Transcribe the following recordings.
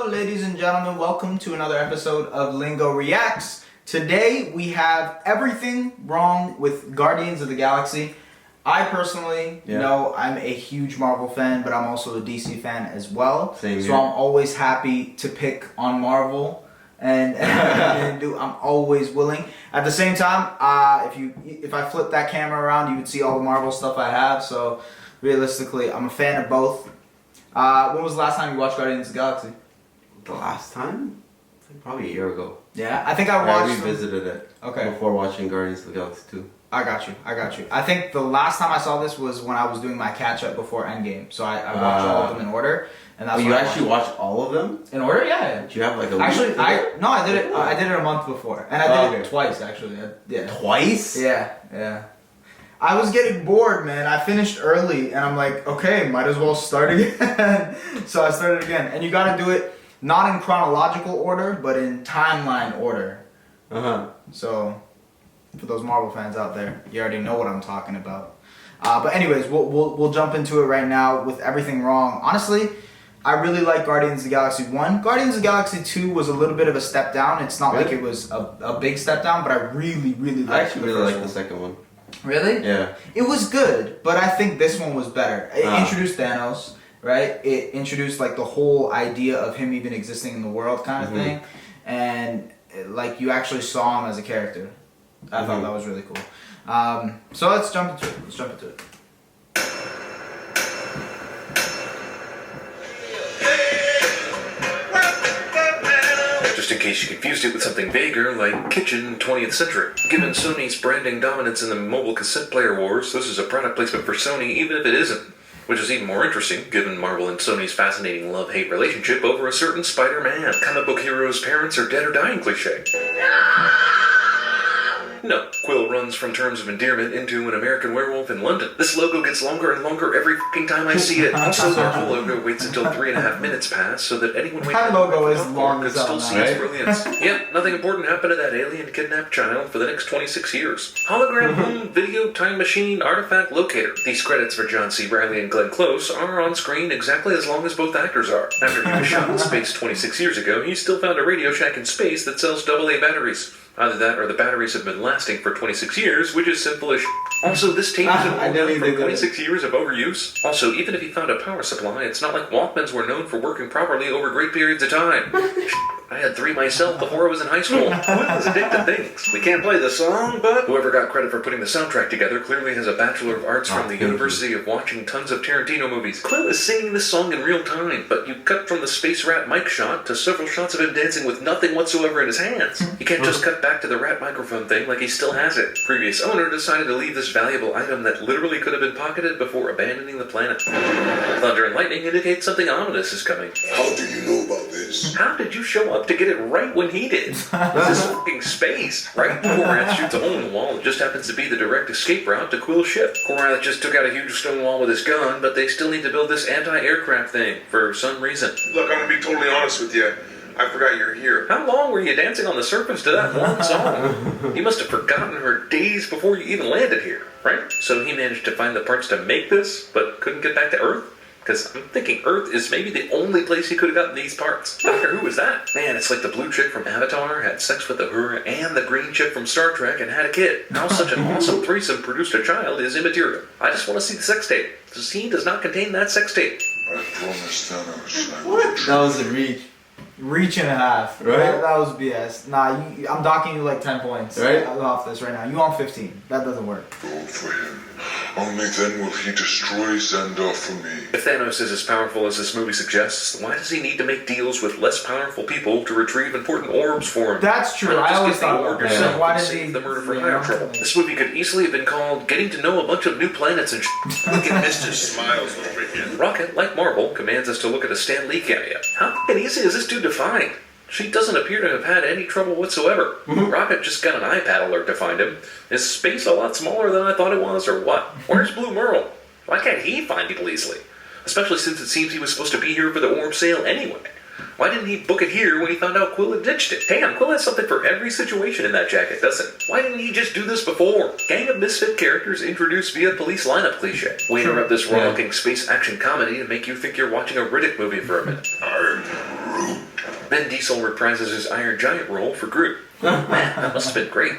ladies and gentlemen. Welcome to another episode of Lingo Reacts. Today we have everything wrong with Guardians of the Galaxy. I personally know I'm a huge Marvel fan, but I'm also a DC fan as well. Same so here. I'm always happy to pick on Marvel, and I'm always willing. At the same time, if I flip that camera around, you would see all the Marvel stuff I have. So realistically, I'm a fan of both. When was the last time you watched Guardians of the Galaxy? The last time? I think probably a year ago. Yeah, I think I watched. I revisited it. Okay. Before watching Guardians of the Galaxy 2. I got you. I think the last time I saw this was when I was doing my catch up before Endgame. So I watched all of them in order, and that's. Oh, you actually watched all of them? In order? Yeah. Did you have like a actually? week? I did it. I did it a month before, and I did it twice actually. Yeah. Twice? Yeah. I was getting bored, man. I finished early, and I'm like, okay, might as well start again. So I started again, and you got to do it not in chronological order, but in timeline order. So, for those Marvel fans out there, you already know what I'm talking about. But anyways, we'll jump into it right now with everything wrong. Honestly, I really like Guardians of the Galaxy 1. Guardians of the Galaxy 2 was a little bit of a step down. It's not like it was a big step down, but I really liked I actually really like the second one. Really? Yeah. It was good, but I think this one was better. It introduced Thanos, right? It introduced like the whole idea of him even existing in the world kind of thing. And like you actually saw him as a character. I thought that was really cool. So let's jump into it. Just in case you confused it with something vaguer, like Kitchen 20th Century. Given Sony's branding dominance in the mobile cassette player wars, this is a product placement for Sony, even if it isn't. Which is even more interesting, given Marvel and Sony's fascinating love-hate relationship over a certain Spider-Man. Comic book heroes' parents are dead or dying cliché. No, Quill runs from terms of endearment into an American werewolf in London. This logo gets longer and longer every f***ing time I see it. Also, the whole logo waits until 3.5 minutes pass so that anyone waiting That logo is long could as still hell, see right? its brilliance. Yep, nothing important happened to that alien kidnapped child for the next 26 years. Hologram home video time machine artifact locator. These credits for John C. Reilly and Glenn Close are on screen exactly as long as both actors are. After he was shot in space 26 years ago, he still found a Radio Shack in space that sells AA batteries. Either that or the batteries have been lasting for 26 years, which is simple as Also, this tape is worn from 26 years of overuse. Also, even if he found a power supply, it's not like Walkmans were known for working properly over great periods of time. I had 3 myself before I was in high school. Quill is addicted things. We can't play the song, but whoever got credit for putting the soundtrack together clearly has a Bachelor of Arts from the University of watching tons of Tarantino movies. Quill is singing this song in real time, but you cut from the Space Rat mic shot to several shots of him dancing with nothing whatsoever in his hands. You can't just cut back to the rat microphone thing like he still has it. Previous owner decided to leave this valuable item that literally could have been pocketed before abandoning the planet. Thunder and lightning indicate something ominous is coming. How do you know about this? How did you show up to get it right when he did? This is fucking space. Right before Rat shoots a hole in the wall, it just happens to be the direct escape route to Quill's ship. Korath just took out a huge stone wall with his gun, but they still need to build this anti-aircraft thing for some reason. Look, I'm gonna be totally honest with you. I forgot you're here. How long were you dancing on the surface to that one song? You must have forgotten her days before you even landed here, right? So he managed to find the parts to make this, but couldn't get back to Earth? Because I'm thinking Earth is maybe the only place he could have gotten these parts. Doctor Who is that? Man, it's like the blue chick from Avatar had sex with the Uhura and the green chick from Star Trek and had a kid. How such an awesome threesome produced a child is immaterial. I just want to see the sex tape. The scene does not contain that sex tape. I promised Thanos I would. That was a reach. Reach and a half. Right? That was BS. Nah, I'm docking you like 10 points. Right? Off this right now. You on 15. That doesn't work. Go for him. Only then will he destroy Xandar for me. If Thanos is as powerful as this movie suggests, why does he need to make deals with less powerful people to retrieve important orbs for him? That's true. Why not I just always get the thought orb about that. yourself Like, why and does save he the murder for you higher know, trouble? like- This movie could easily have been called Getting to Know a Bunch of New Planets and Look at Mr. Smiles over here. Rocket, like Marvel, commands us to look at a Stan Lee cameo. How f***ing easy is this dude to find? She doesn't appear to have had any trouble whatsoever. Rocket just got an iPad alert to find him. Is space a lot smaller than I thought it was, or what? Where's Blue Merle? Why can't he find people easily? Especially since it seems he was supposed to be here for the orb sale anyway. Why didn't he book it here when he found out Quill had ditched it? Damn, Quill has something for every situation in that jacket, doesn't he? Why didn't he just do this before? Gang of misfit characters introduced via police lineup cliche. Way to rub this rollicking space action comedy to make you think you're watching a Riddick movie for a minute. I'm Groot. Vin Diesel reprises his Iron Giant role for Groot. Man, that must have been great.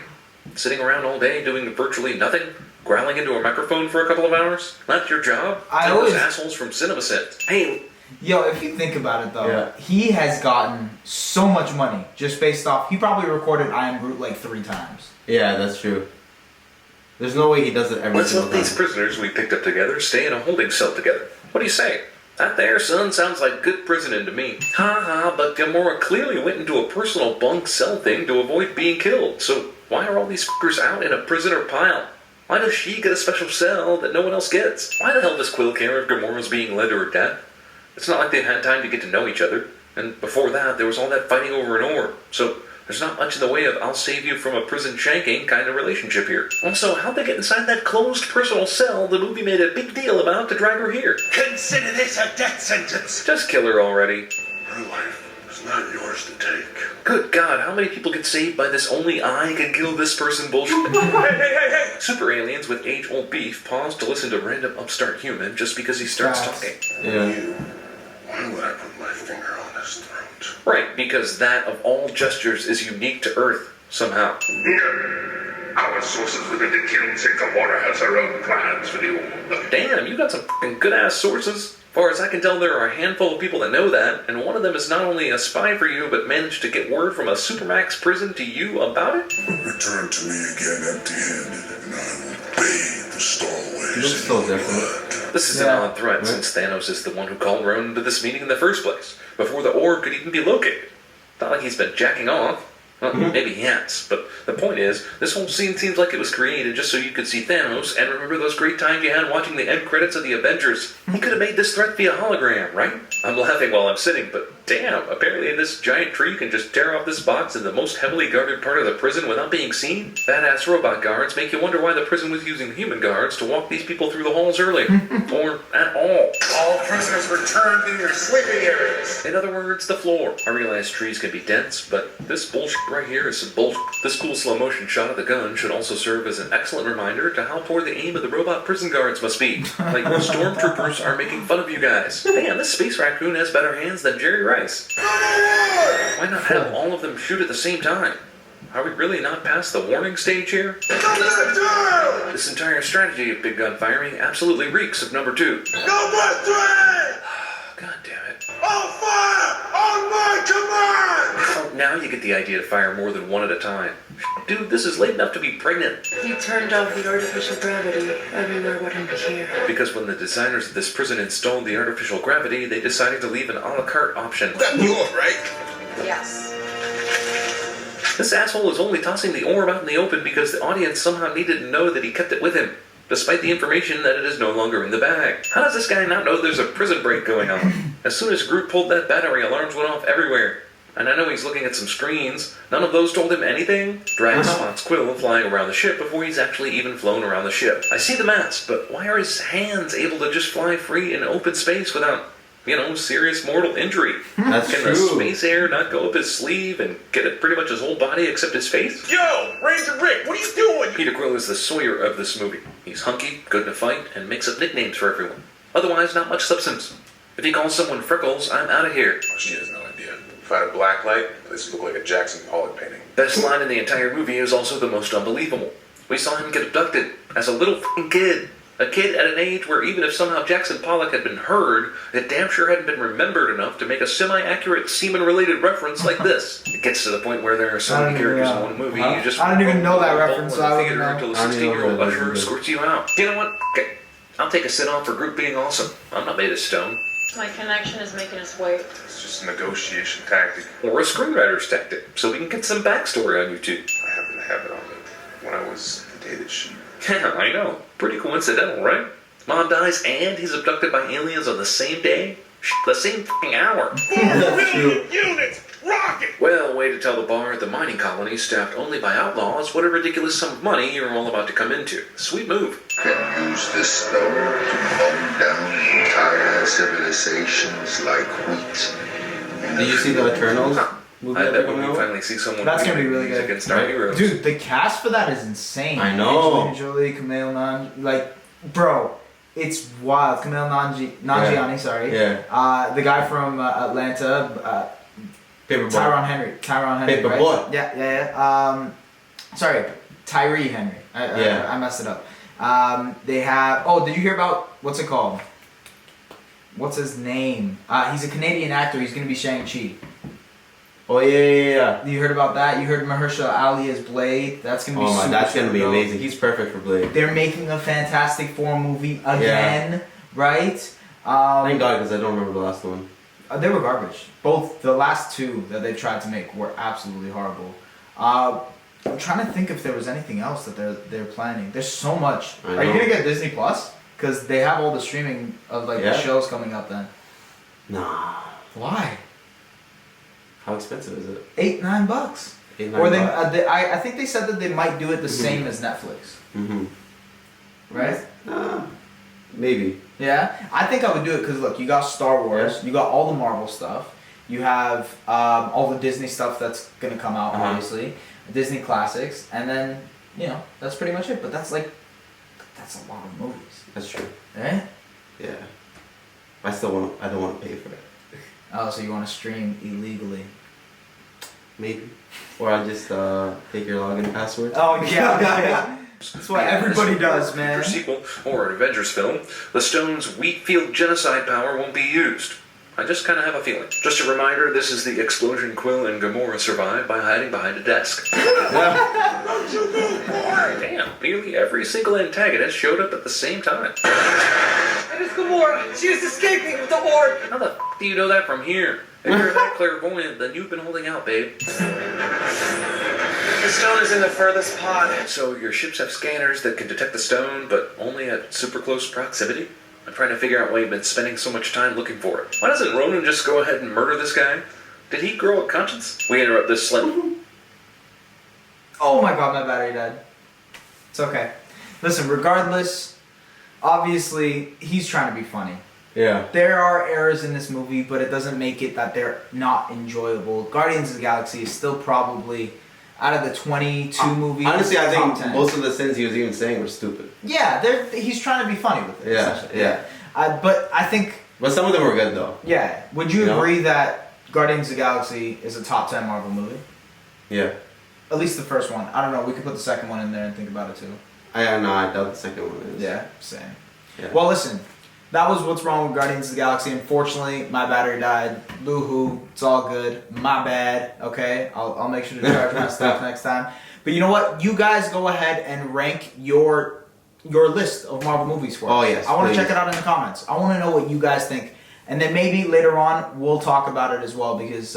Sitting around all day doing virtually nothing, growling into a microphone for a couple of hours. That's your job? I Like always- those assholes from CinemaSins. Hey, Yo, if you think about it though, Yeah. he has gotten so much money just based off. He probably recorded I Am Groot like 3 times. Yeah, that's true. There's no way he does it every let's single let these time. prisoners we picked up together stay in a holding cell together. What do you say? That there, son, sounds like good prisoning to me. Ha ha, but Gamora clearly went into a personal bunk cell thing to avoid being killed. So why are all these fuckers out in a prisoner pile? Why does she get a special cell that no one else gets? Why the hell does Quill care if Gamora's being led to her death? It's not like they've had time to get to know each other. And before that, there was all that fighting over an orb. So there's not much in the way of I'll save you from a prison shanking kind of relationship here. Also, how'd they get inside that closed personal cell the movie made a big deal about to drag her here? Consider this a death sentence. Just kill her already. Her life is not yours to take. Good God, how many people get saved by this only I can kill this person bullshit? Hey! Super aliens with age-old beef pause to listen to random upstart human just because he starts Facts. talking. Yeah. You, why would I put my finger on his throat? Right, because that of all gestures is unique to Earth, somehow. Our sources within the kiln say Gamora has her own plans for the orb. Damn, you got some fucking good-ass sources. As far as I can tell, there are a handful of people that know that, and one of them is not only a spy for you, but managed to get word from a Supermax prison to you about it? Return to me again empty-handed, and I will bathe the He looks stallways so in your different. blood. This is Yeah. an odd threat, Right. since Thanos is the one who called Ronan to this meeting in the first place, before the orb could even be located. Not like he's been jacking off. Well, maybe he has, but the point is, this whole scene seems like it was created just so you could see Thanos and remember those great times you had watching the end credits of the Avengers. He could have made this threat via hologram, right? I'm laughing while I'm sitting, but damn, apparently this giant tree can just tear off this box in the most heavily guarded part of the prison without being seen. Badass robot guards make you wonder why the prison was using human guards to walk these people through the halls earlier, or at all. All prisoners return to your sleeping areas. In other words, the floor. I realize trees can be dense, but this bullshit right here is some bullshit. This cool slow motion shot of the gun should also serve as an excellent reminder to how poor the aim of the robot prison guards must be. Like, stormtroopers are making fun of you guys. Man, this space raccoon has better hands than Jerry Rice. Why not have all of them shoot at the same time? Are we really not past the warning stage here? This entire strategy of big gun firing absolutely reeks of number 2. Number 3! God damn it. All fire on my command! Oh, now you get the idea to fire more than one at a time. Dude, this is late enough to be pregnant. He turned off the artificial gravity everywhere but in here. Because when the designers of this prison installed the artificial gravity, they decided to leave an a la carte option. That blew up, right? Yes. This asshole is only tossing the orb out in the open because the audience somehow needed to know that he kept it with him, despite the information that it is no longer in the bag. How does this guy not know there's a prison break going on? As soon as Groot pulled that battery, alarms went off everywhere. And I know he's looking at some screens. None of those told him anything. Drax spots Quill flying around the ship before he's actually even flown around the ship. I see the mask, but why are his hands able to just fly free in open space without, serious mortal injury? That's Can the true. space air not go up his sleeve and get it pretty much his whole body except his face? Yo, Ranger Rick, what are you doing? Peter Quill is the Sawyer of this movie. He's hunky, good in a fight, and makes up nicknames for everyone. Otherwise, not much substance. If he calls someone Freckles, I'm out of here. She has no idea. If I had a black light, this would look like a Jackson Pollock painting. Best line in the entire movie is also the most unbelievable. We saw him get abducted as a little f***ing kid. A kid at an age where even if somehow Jackson Pollock had been heard, it damn sure hadn't been remembered enough to make a semi-accurate semen-related reference like this. It gets to the point where there are so many characters in one movie, you just I don't even know that roll reference, in so I the wouldn't theater know. until the I don't even know 16-year-old what that usher is. escorts you out. You know what? Okay, I'll take a sit-off for Groot being awesome. I'm not made of stone. My connection is making us wait. It's just a negotiation tactic. Or a screenwriter's tactic, so we can get some backstory on YouTube. I happen to have it on me when I was dated she. Yeah, I know. Pretty coincidental, right? Mom dies and he's abducted by aliens on the same day? The same f***ing hour. 4 million units! Rocket! Well, way to tell the bar at the mining colony staffed only by outlaws what a ridiculous sum of money you're all about to come into. Sweet move. Can use this stone to mow down entire civilizations like wheat. Did you see the Eternals movie I that bet they're when we coming out? finally see someone That's gonna be who really is good. against our Right? heroes. Dude, the cast for that is insane. I know. Angelina Jolie, Kumail Nanjiani, like, bro, it's wild. Kumail Nanjiani, sorry. Yeah. The guy from Atlanta, Paperboy. Tyron Henry. Paper right? Boy. Yeah. Sorry, Tyree Henry. I messed it up. They have. Oh, did you hear about what's it called? What's his name? He's a Canadian actor. He's gonna be Shang-Chi. Oh yeah. You heard about that? You heard Mahershala Ali as Blade. That's gonna be. Oh my, that's gonna be dope. amazing. He's perfect for Blade. They're making a Fantastic Four movie again, right? Thank God, because I don't remember the last one. They were garbage. Both the last two that they tried to make were absolutely horrible. I'm trying to think if there was anything else that they're planning. There's so much. I Are you know. gonna get Disney Plus? Because they have all the streaming of like the Yeah. shows coming up then. Nah. Why? How expensive is it? $8-9. $8-9 Or bucks? I think they said that they might do it the same as Netflix, Mm-hmm. right? Maybe. Yeah, I think I would do it because look, you got Star Wars, you got all the Marvel stuff, you have all the Disney stuff that's gonna come out, obviously, Disney classics, and then that's pretty much it. But that's a lot of movies, That's true. right? Yeah. I don't want to pay for it. Oh, so you want to stream illegally? Maybe. Or I just take your login password. Oh yeah. That's what everybody does, man. For sequel or an Avengers film, the Stones' Wheatfield genocide power won't be used. I just kind of have a feeling. Just a reminder, this is the explosion Quill and Gamora survived by hiding behind a desk. Damn, nearly every single antagonist showed up at the same time. It is Gamora! She is escaping with the orb! How the f*** do you know that from here? If you're that clairvoyant, then you've been holding out, babe. The stone is in the furthest pod. So your ships have scanners that can detect the stone, but only at super close proximity? I'm trying to figure out why you've been spending so much time looking for it. Why doesn't Ronan just go ahead and murder this guy? Did he grow a conscience? We interrupt this slim. Oh my god, my battery died. It's okay. Listen, regardless, obviously he's trying to be funny. Yeah. There are errors in this movie, but it doesn't make it that they're not enjoyable. Guardians of the Galaxy is still probably, out of the 22 movies, Honestly, I top think 10. most of the sins he was even saying were stupid. Yeah, he's trying to be funny with it. Yeah, essentially. yeah. But I think, But some of them were good though. yeah. Would you You know? agree that Guardians of the Galaxy is a top 10 Marvel movie? Yeah. At least the first one. I don't know. We could put the second one in there and think about it too. I doubt the second one is. Yeah, same. Yeah. Well, listen. That was what's wrong with Guardians of the Galaxy. Unfortunately, my battery died. Boo-hoo. It's all good. My bad. Okay? I'll make sure to charge my stuff next time. But you know what? You guys go ahead and rank your list of Marvel movies for us. Oh, yes, I want to please. check it out in the comments. I want to know what you guys think. And then maybe later on, we'll talk about it as well because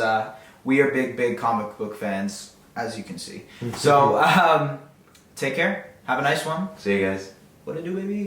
we are big comic book fans, as you can see. So, take care. Have a nice one. See you guys. What to do, baby?